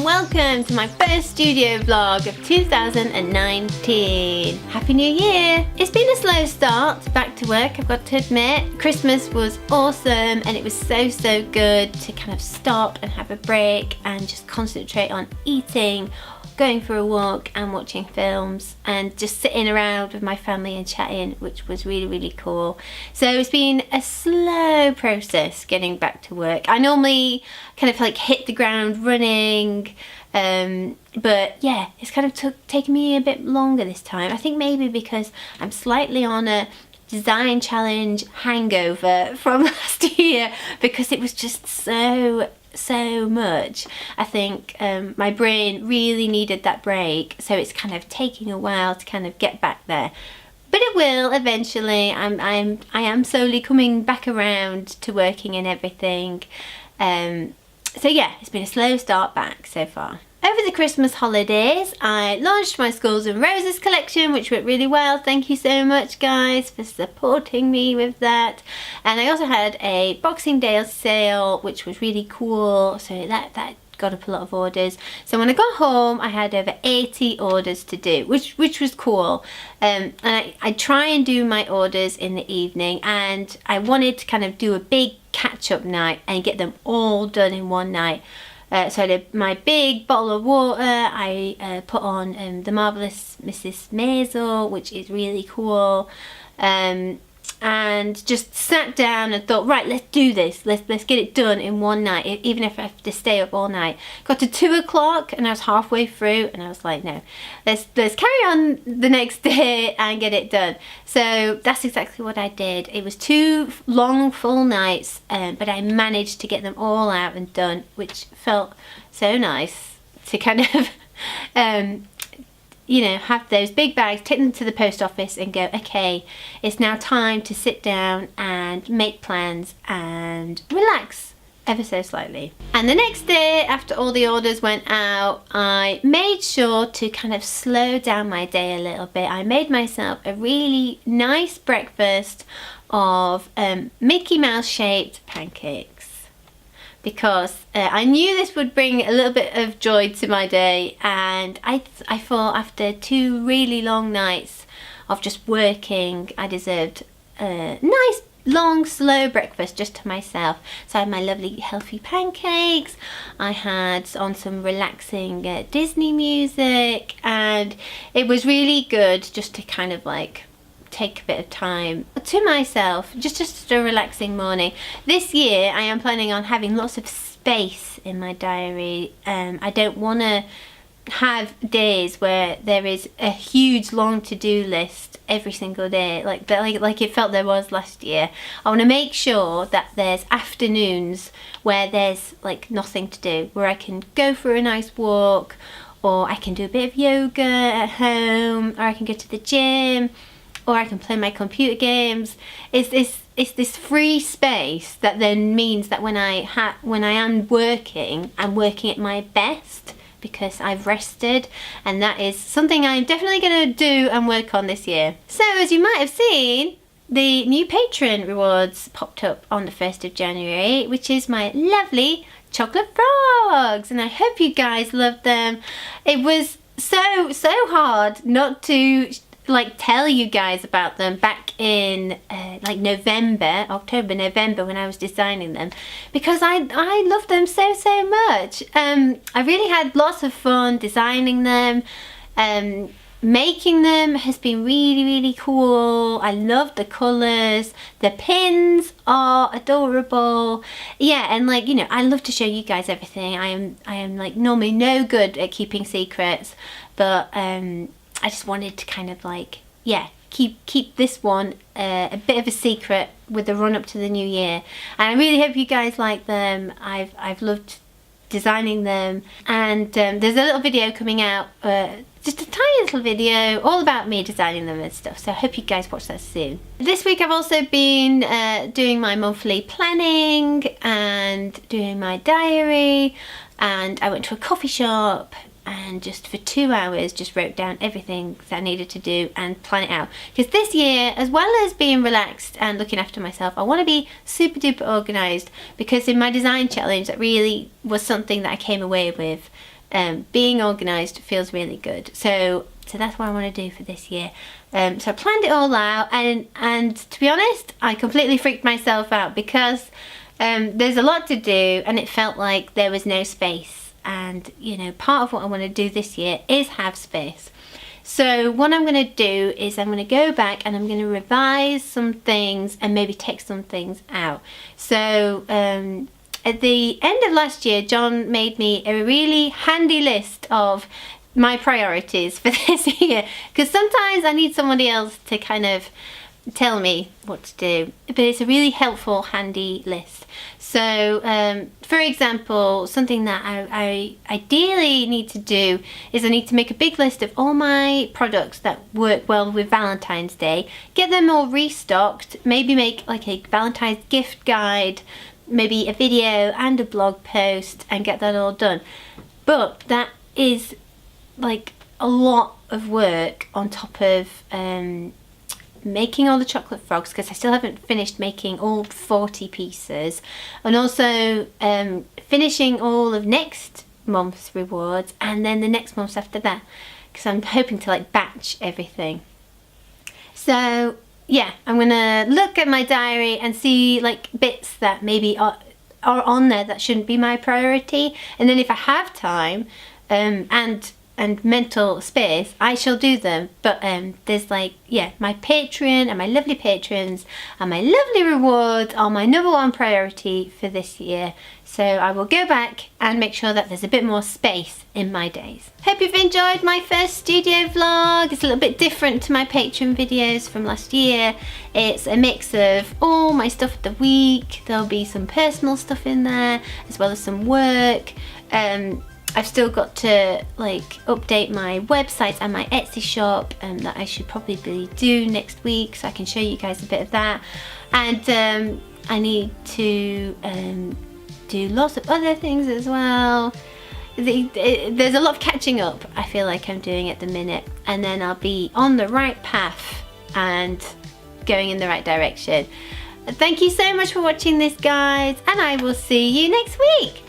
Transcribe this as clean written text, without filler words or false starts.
and welcome to my first studio vlog of 2019. Happy New Year! It's been a slow start back to work, I've got to admit. Christmas was awesome and it was so good to kind of stop and have a break and just concentrate on eating, going for a walk and watching films and just sitting around with my family and chatting, which was really cool. So it's been a slow process getting back to work. I normally kind of like hit the ground running, but yeah, it's kind of taken me a bit longer this time. I think maybe because I'm slightly on a design challenge hangover from last year because it was just so much. I think my brain really needed that break, so it's kind of taking a while to kind of get back there, but it will eventually. I am slowly coming back around to working and everything, so yeah, it's been a slow start back so far. Over the Christmas holidays, I launched my Skulls and Roses collection, which went really well. Thank you so much, guys, for supporting me with that. And I also had a Boxing Day sale, which was really cool. So that got up a lot of orders. So when I got home, I had over 80 orders to do, which was cool. And I try and do my orders in the evening, and I wanted to kind of do a big catch-up night and get them all done in one night. So I did my big bottle of water, I put on The Marvelous Mrs. Maisel, which is really cool, and just sat down and thought, right, let's do this, let's get it done in one night, even if I have to stay up all night. Got to 2 o'clock and I was halfway through and I was like, no, let's carry on the next day and get it done. So that's exactly what I did. It was 2 long full nights, but I managed to get them all out and done, which felt so nice to kind of you know, have those big bags, take them to the post office and go, okay, it's now time to sit down and make plans and relax ever so slightly. And the next day, after all the orders went out, I made sure to kind of slow down my day a little bit. I made myself a really nice breakfast of Mickey Mouse shaped pancakes, because I knew this would bring a little bit of joy to my day, and I thought after 2 really long nights of just working, I deserved a nice long slow breakfast just to myself. So I had my lovely healthy pancakes, I had on some relaxing Disney music, and it was really good just to kind of like take a bit of time to myself, just a relaxing morning. This year I am planning on having lots of space in my diary. I don't want to have days where there is a huge long to-do list every single day like it felt there was last year. I want to make sure that there's afternoons where there's like nothing to do, where I can go for a nice walk, or I can do a bit of yoga at home, or I can go to the gym, or I can play my computer games. It's this free space that then means that when I am working, I'm working at my best because I've rested, and that is something I'm definitely going to do and work on this year. So as you might have seen, the new patron rewards popped up on the 1st of January, which is my lovely chocolate frogs, and I hope you guys loved them. It was so hard not to like tell you guys about them back in like October, November, when I was designing them, because I love them so much. I really had lots of fun designing them. Making them has been really cool. I love the colours. The pins are adorable. Yeah, and like, you know, I love to show you guys everything. I am like normally no good at keeping secrets, but I just wanted to kind of like, yeah, keep this one a bit of a secret with the run up to the new year. And I really hope you guys like them. I've loved designing them, and there's a little video coming out, just a tiny little video all about me designing them and stuff, so I hope you guys watch that soon. This week I've also been doing my monthly planning and doing my diary, and I went to a coffee shop and just for 2 hours just wrote down everything that I needed to do and plan it out. Because this year, as well as being relaxed and looking after myself, I want to be super duper organised, because in my design challenge that really was something that I came away with. being organised feels really good. So that's what I want to do for this year. So I planned it all out, and to be honest, I completely freaked myself out because there's a lot to do and it felt like there was no space. And you know, part of what I want to do this year is have space. So what I'm going to do is I'm going to go back and I'm going to revise some things and maybe take some things out. So at the end of last year, John made me a really handy list of my priorities for this year, because sometimes I need somebody else to kind of tell me what to do, but it's a really helpful, handy list. So for example, something that I ideally need to do is I need to make a big list of all my products that work well with Valentine's Day, get them all restocked, maybe make like a Valentine's gift guide, maybe a video and a blog post, and get that all done. But that is like a lot of work on top of making all the chocolate frogs, because I still haven't finished making all 40 pieces, and also finishing all of next month's rewards and then the next month's after that, because I'm hoping to like batch everything. So yeah, I'm gonna look at my diary and see like bits that maybe are on there that shouldn't be my priority, and then if I have time and mental space, I shall do them. But there's like, yeah, my Patreon and my lovely patrons and my lovely rewards are my number one priority for this year. So I will go back and make sure that there's a bit more space in my days. Hope you've enjoyed my first studio vlog. It's a little bit different to my Patreon videos from last year. It's a mix of all my stuff of the week. There'll be some personal stuff in there as well as some work. I've still got to like update my website and my Etsy shop, that I should probably do next week, so I can show you guys a bit of that. And I need to do lots of other things as well. There's a lot of catching up I feel like I'm doing at the minute, and then I'll be on the right path and going in the right direction. Thank you so much for watching this, guys, and I will see you next week.